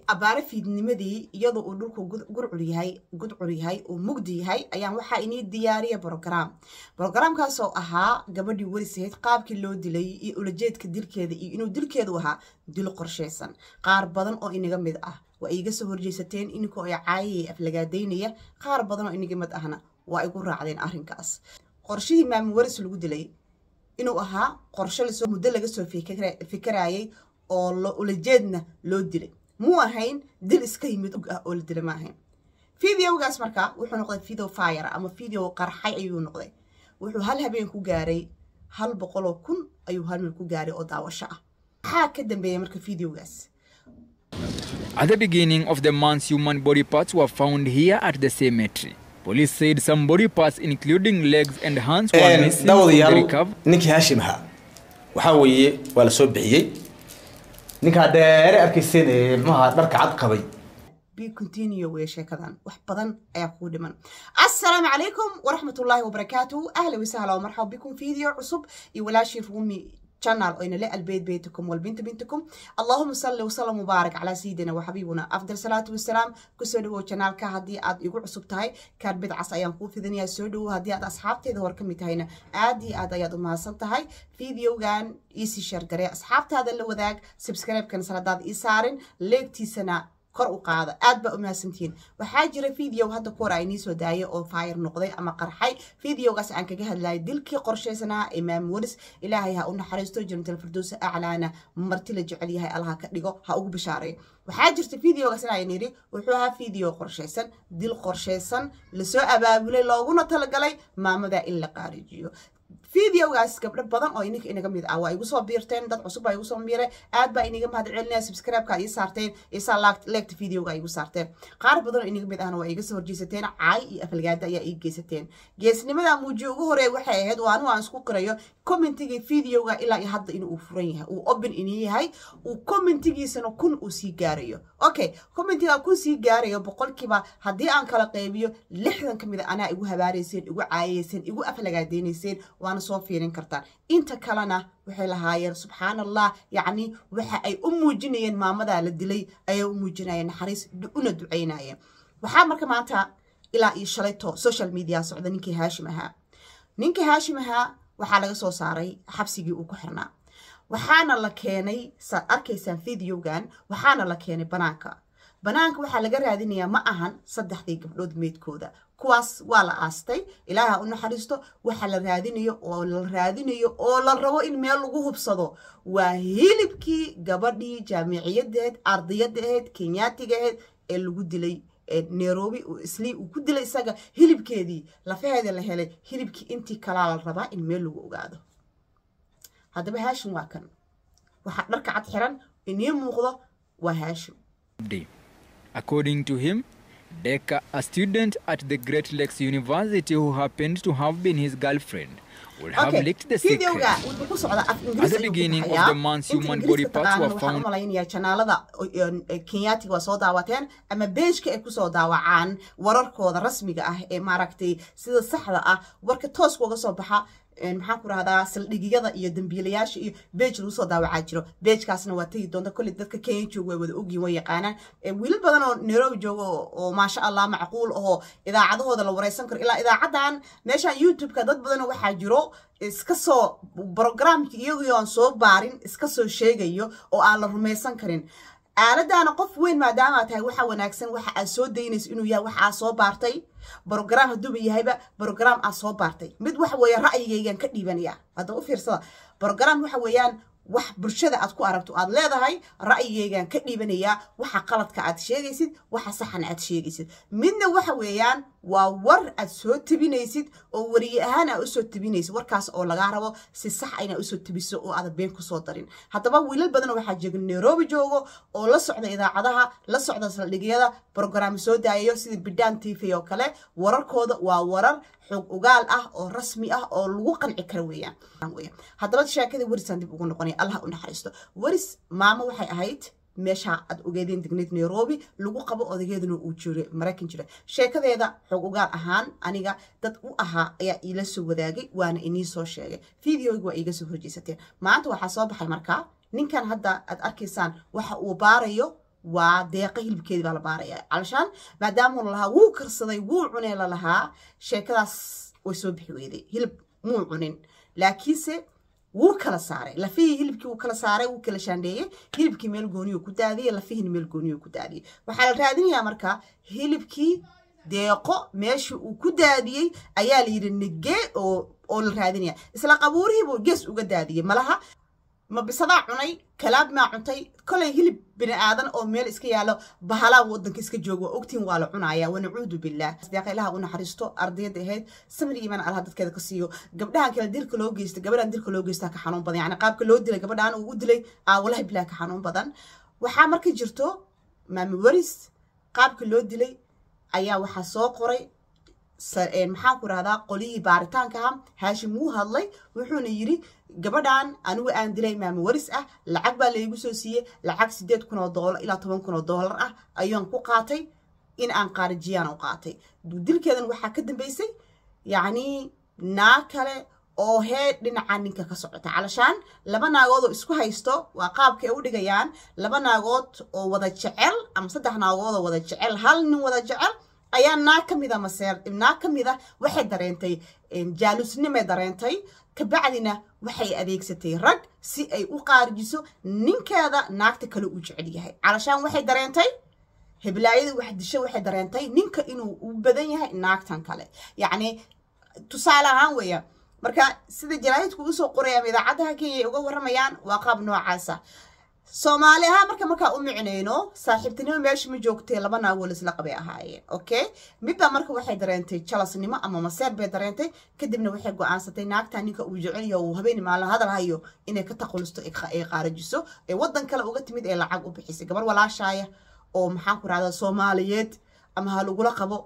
abaara fiidnimadii iyadoo uu dhulku gudcur yahay oo mugdi yahay ayaan waxa inii diyaariya program oo ahaa gabadhii warisayd qaabkii loo dilay iyo ulajeedka dilkeeda iyo inuu dilkeedu ahaa dil qorsheysan qaar badan oo inaga mid ah waa iga soo horjeesateen inkoo ay caayay aflagaadeynaya qaar badan oo inaga mid ahna waa igu raacdeen arrinkaas qorshihii maam waris lagu dilay inuu ahaa qorshe la soo muddo laga soo fikirayay oo ulajeedna loo dilay muu ahayn dil iska yimid oo la dilay ma ahayn videogaas marka wuxuu noqday video fire ama video qarxay ayuu noqday wuxuu hal habeen ku gaaray 100,000 ayuu hal meel ku gaaray oo daawasho ah waxa ka dambeeyay marka videogaas. At the beginning of the month, human body parts were found here at the cemetery. Police said some body parts, including legs and hands, were missing from the recovery. Ninki Hashim ha waxa weeye waa la soo bixiyay ninka dheer arkaysan maxaa dharka cad qabay continue way sheekadan wax badan ayaa ku dhiman. Assalaamu alaykum wa rahmatullahi wa barakatuh. Ahla wa sahla wa marhaba bikum video cusub iyo walaashi Rumi channel oo inala albayt baytukum wal bint bintukum. Allahumma salli wa sallam mubarak ala sayyidina wa habibuna afdal salatu wassalam. Kusoo dhawo channelka hadii aad igu cusub tahay kaar bidcas ayaan ku fidinayaa soo dhawo hadii aad asxaabteeda war ka mid tahayna aad ayaad u mahadsan tahay. Videogan isi share garee asxaabtaada la wadaag subscribe kan saladaad ii saarin leegtiisana kor u qaada aad ba u mahadsantiin. Waxaa jira video hadda koor ay soo daayay oo fire noqday ama qarxay videogaas aan kaga hadlay dilkii qorsheysanaa imaam waris ilaahay ha u naxariisto jannatul firdaws a'laana marti la jecel yahay allah ka dhigo ha ugu bishaaray. waxaa jirta videogaas ay niri wuxuu ahaa video qorsheysan dil qorsheysan la soo abaabulay looguna talagalay maamada in la qaarijiyo. videogaas gabdho badan oo inaga mid ah waa igu soo biirteen dad cusub ay igu soo miiray aad ba inaga mahad celinaya subscribe-ka ay saarteen isa like videoga ay igu saarteen qaar badan oo inaga mid ahna waa iga soo horjeesateen caay iyo afalgaada ayaa ii geysateen geesnimada muujiyo ugu horeey waxay ahayd waa aan isku qirayo commentiga videoga ilaa hadda inuu furan yahay uu open inii yahay uu commentigiisana kun uu sii gaarayo okay commentiga kun sii gaarayo boqolkiiba hadii aan kala qaybiyo 60 kamid ana igu habaarayeen igu caayayeen igu aflagaadeynayeen waana soo fiirin kartaan inta kalena waxay lahaayeen subhanallah yani waxa ay u muujinayeen maamada la dilay ay u muujinayeen naxariis una duceynayeen. waxa marka maanta ilaa iyo shalayto social media socda ninkii Hashim ahaa waxa laga soo saaray xabsigii uu ku xirnaa waxaana la keenay arkaysan videogan waxaana la keenay banaanka waxa laga raadinayaa ma ahan saddexdii gabdhood meedkooda kuwaas waa la aastay ilaaha u naxariisto waxa la raadinayo oo la rabo in meel lagu hubsado waa hilibkii gabadhii jaamiciyadeed ardayadeed Kenyaatigeed ee lagu dilay Nairobi oo isli uu ku dilay isaga hilibkeedii lafaheeda la helay hilibkii intii kala la rabaa in meel lagu ogaado. haddaba Hashim waa kan waxa dharka cad xiran inii muuqdo waa Hashim. According to him, Deka, a student at the Great Lakes University who happened to have been his girlfriend, would have leaked the secret. At the beginning of the month, human body parts were found. channelada Kenyaati waa soo daawateen ama page-ka ay ku soo daawacaan wararkooda rasmiga ah ee maaragtay sida saxda ah warka toos uga soo baxa maxaa ku raahdaa saldhigiyada iyo dambiilayaasha iyo page lagu soo daawacaa jiro page-kaasna waa tagi doonta kulli dadka Kenya jooga wada ogyiin way yaqaanaan wiil badan oo Nairobi jooga oo maasha Allah macquul oo idaacadahooda la wareysan karo ilaa idaacadan meesha YouTube-ka dad badan waxa jiro iska soo programki iyagoo aan soo baarin iska soo sheegayo oo aan la rumaysan karin aaladana qof weyn maadaama tahay waxa wanaagsan waxa aad soo daynayso inuu yahay waxa soo baartay program haduu yahayba program aad soo baartay mid wax weeye ra'yigaygan ka dhiibanaya hada u fiirsada program waxa weeyaan wax bulshada aad ku aragto aad leedahay ra'yigaygan ka dhiibanaya waxa qaladka aad sheegaysid waxa saxan aad sheegaysid midna waxa weeyaan waa war aad soo tibinaysid oo wariye ahaan aad u soo tibinaysid warkaas oo laga rabo si sax ah inaad u soo tibiso oo aad been ku soo darin. haddaba wiilal badan waxa jooga Nairobi joogo oo la socda idaacadaha la socda saldhigyada program soo daayayo sida Bidaan TV oo kale wararkooda waa warar xog ogaal ah oo rasmi ah oo lagu qanci karo weeyaan. haddaba sheekada warisan dib ugu noqonay Allah u naxariisto waris maamo waxay ahayd meesha aad ogeedeen degneed Nairobi lagu qabo odageeduna uu jiro Mareykan jira sheekadeeda xog ogaal ahaan aniga dad u ahaa ayaa ila soo wadaagay waana inii soo sheegay videoga waa iga soo horjeesateen maanta waxa soo baxay marka ninkan hadda aad arkaysaan waxa uu baarayo ودقيقة هلب كذي على بارية علشان ما دام لها وو كرصدي وو عني لها شكلاس ويسوي بحويدي هلب مو عنين لكنسه wuu kala saaray lafihii hilibkii wuu kala saaray wuu kala shaandheeyay hilibkii meel gooniyo ku daadiyay lafihii meel gooniyo ku daadiyay waxa la raadinayaa marka hilibkii deeqo meeshii uu ku daadiyay ayaa la yiri nige oo la raadinayaa isla qabuurihii buu gees uga daadiyay malaha ma bisada cunay kalaab ma cuntay kolay hilib bini aadan oo meel iska yaalo bahala wadanka iska joogo ogtiin waa la cunaya wa nacuudu billah asdiqa ilaha una xaristo ardayda ahayd samri iman allah dadkeeda ka siiyo gabdhahan kala dilka loo geystay gabadhan dilka loo geystaa ka xanuun badan yani qaabka loo dilay gabadhan uu dilay wallahi billah ka xanuun badan waxa markay jirto maami waris qaabka loo dilay ayaa waxa soo qoray maxaan ku raahdaa qolii baaritaanka haashim uu hadlay wuxuuna yiri gabadhan anigu aan dilay maami waris ah lacag baa la igu soo siiyay lacag $8,000 ilaa $10,000 ah ayaan ku qaatay in aan qaarajiyaan u qaatay dilkeedan waxa ka dambeysay yani naa kale oo heed dhinaca ninka ka socota calashaan laba naagood oo isku haysto waa qaabka ay u dhigayaan laba naagood oo wada jecel ama saddex naagood oo wada jecel hal nin wada jecel ayaa naa kamida maseer naa kamida waxay dareentay jaalusnimo dareentay kabacdina waxay adeegsatay rag si ay u qaarjiso ninkeeda naagta kale u jecel yahay calashaan waxay dareentay heblaayada wax disho waxay dareentay ninka inuu u badan yahay naagtan kale yani tusaale ahaan weeya marka sida jaraa'idku u soo qorayaan idaacadaha Kenya uga waramayaan waa qaab noocaas Soomaaliha marka u micneyno saaxiibtinimo meesha ma joogtay laba naag wala isla qabay ahaayeen okay midba marka waxay dareentay jalasnimo ama maseer bay dareentay kadibna waxay go'aansatay naagta ninka uu jecel yahay oo habeen maalin hadal hayo inay ka taqulusto ay qaarajiso ee wadan kale uga timid ee lacag u bixisay gabar walaashaaya oo maxaan ku raahdaa Soomaaliyeed ama ha lagu la qabo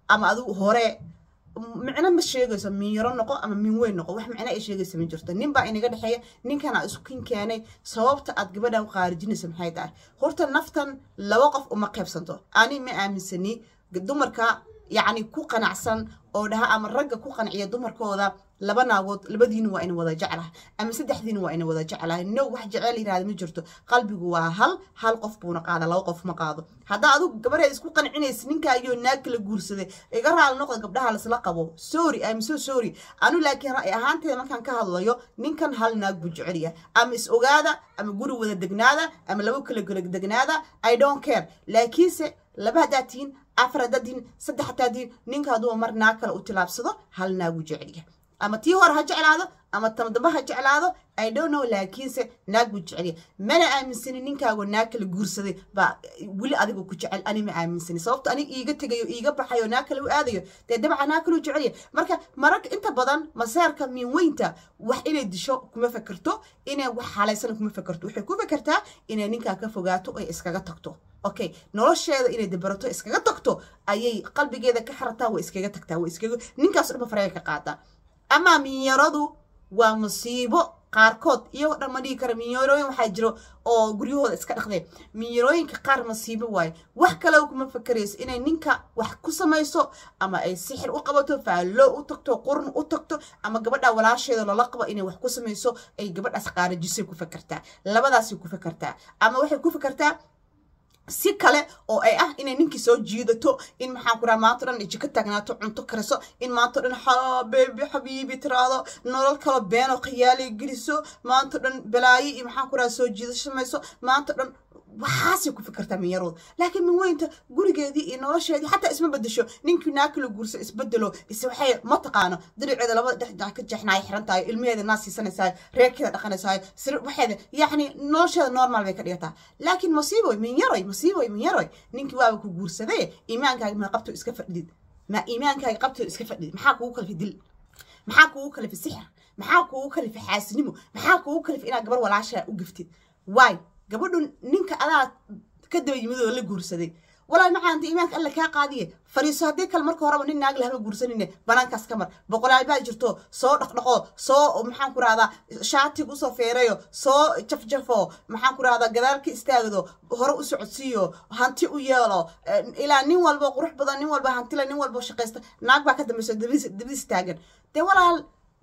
ama adu hore macna ma sheegayso min yaro noqo ama min weyn noqo wax macna ay sheegayso ma jirto nin baa inaga dhaxeeya ninkana isku kin keenay sababta aad gabadha u qaarijinayso maxay tahay horta naftan laba qof uma qaybsanto ani ma aaminsani dumarka yani ku qanacsan oo dhaha ama ragga ku qanciya dumarkooda laba naagood labadiina waa in wada jeclahay ama saddexdiina waa in wada jeclahay no wax jecel yiraahdo ma jirto qalbigu waa hal qof buuna qaada laba qof ma qaado hada adu gabareed isku qancinaysa ninka iyo naag kala guursaday iga raal noqdo gabdhaha la isla qabo sorry I'm so sorry anu laakiin ra'ay ahaanteeda markaan ka hadlayo ninkan hal naag buu jecel yahay ama is ogaada ama guri wada degnaada ama laba kala degnaada I don't care laakiinse laba daatiin afar dadin saddex taadin ninka haduu mar naag kala u tilaabsado hal naag buu jecel yahay ama tii hor ha jeclaado ama tamdaba ha jeclaado I don't know laakiinse naag buu jecel yahay mana aaminsani ninkaagu naag kala guursaday ba wili adigu ku jecel ani ma aaminsani sababta ani iiga tagayo iiga baxayo naag kala u aadayo dabcan naag kala u jecel yahay marka marag inta badan masaarka min weynta wax inay disho kuma fakarto inay wax xalaysan kuma fakarto waxay ku fakartaa inay ninka ka fogaato oo iskaga tagto okay nolosheeda inay dabarato iskaga tagto ayay qalbigeeda ka xarataa way iskaga tagtaa way iskaga ninkaas dhuma farayga ka qaata ama minyaradu waa musiibo qaarkood iyo dhan ma dhigi kara minyarooyin waxa jiro oo guryahooda iska dhaqday minyarooyinka qaar musiibo waay wax kale kuma fakarayso inay ninka wax ku samayso ama ay sixir u qabato faalo u tagto qurun u tagto ama gabadha walaasheeda la qabo inay wax ku samayso ay gabadhaas qaarajisay ku fakartaa labadaas ku fakartaa ama waxay ku fakartaa si kale oo ay inay ninki soo jiidato in maxaan ku ramaa maanta dhan jika tagnaato cunto kariso in maanta dhan baby habibi tiraado nolol kala been oo khiyaali geliso maanta dhan balaayi maxaan ku ramaa soo jiidasho samayso maanta dhan waxaas ku fikirtaa miyarood laakiin min weynta gurigeedii iyo nolosheedii xataa isma bedesho ninkii naakala guursa isbedelo waxay ma taqaano diriceeda laba dhexdhex ka jeexnaay xirantaay ilmeeda naas siisanaysaa reerkeeda dhaqanaysaa sir waxeeda yani nolosheeda normal bay ka dhigataa laakiin masiibo min yaroy ninkii waaba ku guursaday iimaankaaga ma qabto iska fadhid ma iimaankaaga qabto iska fadhid maxaa kugu kala dil maxaa kugu kala sixir maxaa kugu kala xaasinimo maxaa kugu kala inaad gabar walaasha u giftid why gabadhu ninka adaa ka daba yimid oo la guursaday walaal maxaanta iimaanka alla ka qaadiye fariiso hadii kal marka horeba nin naag la guursanine banaankaas kamar boqolaal baa jirto soo dhaqdhaqo soo maxaan ku raada shaati u soo feerayo soo jafjafo maxaan ku raada gadaalka istaagdo hore u socodsiyo hanti u yeelo ilaa nin walba qurux badan nin walba hanti la nin walba shaqeysta naag baa ka dambayso dabadiis taagan de walaal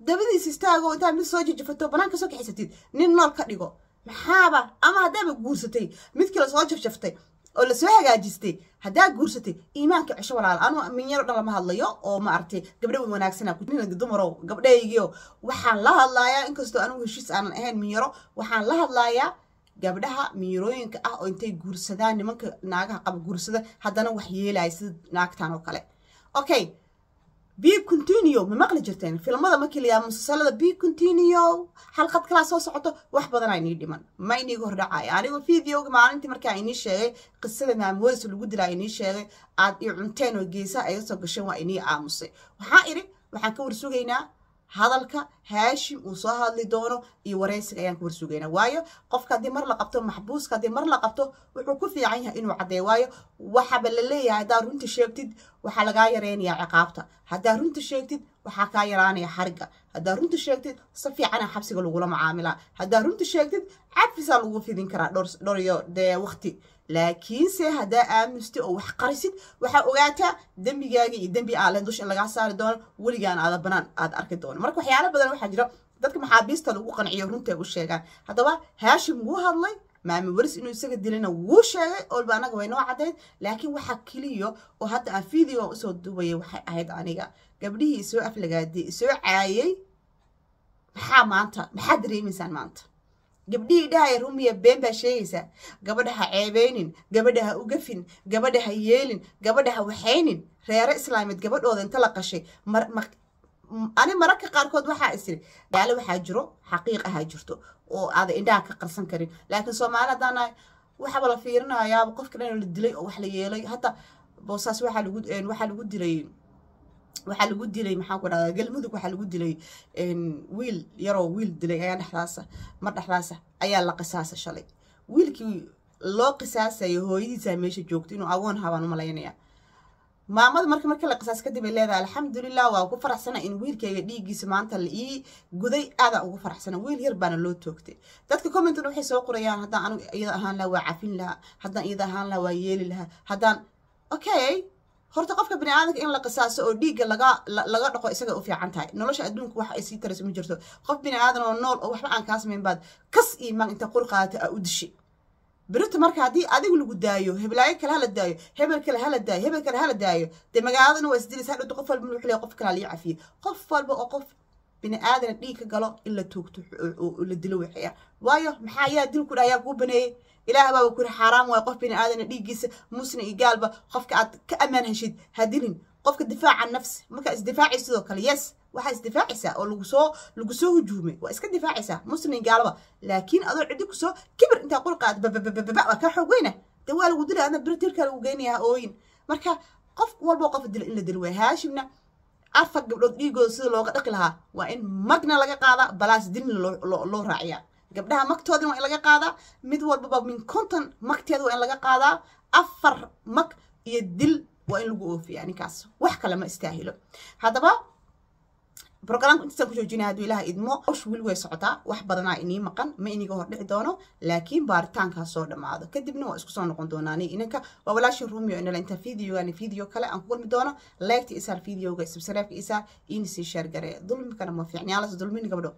dabadiis istaago inta mid soo jijifato banaanka soo kaxisatid nin nool ka dhigo maxaaba ama haddaaba guursatay mid kale soo jafjaftay oo la soo hagaajistay haddaa guursatay iimaanka cisho walaal anu minyaro dhan lama hadlayo oo ma aragtay gabdho wanaagsan ku nin dumarow gabdhaygiyo waxaan la hadlayaa inkastoo anu heshiis aanan ahayn minyaro waxaan la hadlayaa gabdhaha minyarooyinka ah oo intay guursadaan nimanka naagaha qaba guursada haddana wax yeelaya sida naagtan oo kale okay be continue ma maqli jirteen filmada markii la musalsalada be continue halqad kala soo socoto wax badan ay dhiman ma iniga hordhacay anigu videoga maalintii markaa inii sheegay qisada maamoodis lagu dilay inii sheegay aad iyo cunteen oo geesa ay soo gashay waa inii aamusay waxaan iri waxaan ka warsugaynaa hadalka Haashim uu soo hadli doono iyo wareysiga ayaan ka warsugaynaa waayo qofka hadii mar la qabto maxbuuska hadii mar la qabto wuxuu ku fiican yahay inuu cadeeyo waayo waxa la leeyahay hadaa runta sheegtid waxa laga yareenayaa ciqaabta hadaa runta sheegtid waxa ka yaraanaya xariga hadaa runta sheegtid si fiican xabsiga lagu la macaamilaa hadaa runta sheegtid cafisa lagu fidin karaa dhor iyo waqti laakiin se hadaa aamusti oo wax qarisid waxa ogaataa dambigaaga iyo dambi aalan dush laga saari doono waligaan aad banaan aad arki doono marka waxyaalo badan waxa jira dadka maxaabiista lagu qanciyo runta u sheegaan hadaba Haashim wuu hadlay maami waris inuu isaga dilana wuu sheegay oo anaga way noo cadeed laakiin waxa kaliyo oo hadda aan video soo duubay waxay ahayd aniga gabdhihii soo aflagaadii soo caayay maxaa dareemaysan maanta gabdhii dhahay rumiya been baa sheegaysa gabadha ceebeynin gabadha u gafin gabadha yeelin gabadha waxaynin reer islaamid gabadhooda inta la qashay ani mararka qaarkood waxa isri dhaale waxa jiro xaqiiq ah jirto oo aad indhaha ka qarsan karin laakiin Soomaalida waxa la fiirinayaa qofka dhan la dilay oo wax la yeelay hata boosaas waxa lagu dilay maxaa ku dhacay galmudug waxa lagu dilay wiil dilay ayaa dhaxlaasa ayaa la qisaasa shalay wiilkii loo qisaasay hooyadiisa meesha joogto inuu awoon habaan u malaynaya maamada marka la qisaas kadib ay leedahay alxamdulillah waa ku faraxsana in wiilkayga dhiigiisa maanta la ii guday aad ugu faraxsana wiil yar baana loo toogtay dadka comment waxay soo qorayaan haddaan anigu iyada ahaan la waa cafin laha haddaan iyada ahaan la waa yeeli laha haddaan okay horta qofka bini aadamka in la qisaaso oo dhiiga laga dhaqo isaga u fiican tahay nolosha adduunka wax ay sii taras ma jirto qof bini aadam oo nool oo waxba aan ka sameyn baad kas iimaan inta qul qaata u dishi birta marka hadii adigu lagu daayo heblaayo kala hala daayo hebel kala hala daayo de magaaladana waa isdilaysaa dhaqo qof walba wuxuu leeyahay qof kala la cafiyo qof walba oo qof bini aadam dhiig ka galo in la toogto oo la dilo waxaya waayo maxaa yaa dilku dhayaa ku baneeyay ilaahay baa ku xaraam way qof bini aadam dhiigiisa musna iyo gaalba qofka aad ka amaan heshid hadilin qofka difaaca nafsi marka isdifaaci sidoo kale yes waxa isdifaacaysa oo lagu soo hujuumay waa iska difaacaysa musna iyo gaalba laakiin adoo cidi ku soo kibir inta qul qaad ka xoogayna de waa lagu dilaa ana birtirka lagu geynayaa ooyin marka qof walba qof dil in la dil way Haashimna afar gabdhood dhiigooda sida looga dhaqi lahaa waa in magna laga qaada balaas din loo raaciya gabdhaha magtooda waa in laga qaadaa mid walba min konton magteeda waa in laga qaadaa afar mag iyo dil waa in lagu oofiyaa ninkaas wax kale ma istaahilo hadaba برنامج أنت سوف تجينا هذا إله إدمو أوش ويل ويسعتا واحد بدنا إني مقن ما إني جوهر دعونه لكن بارتان كاسور مع هذا كدبنا واسكسون قندوناني إنك وبلاش الروميو إن أنت فيديو يعني فيديو كلا أنقول مدونه لايك تيسار فيديو جاي سبسكرايب تيسار إنسي شير جري ظلم كان ما في يعني على ظلمين قبله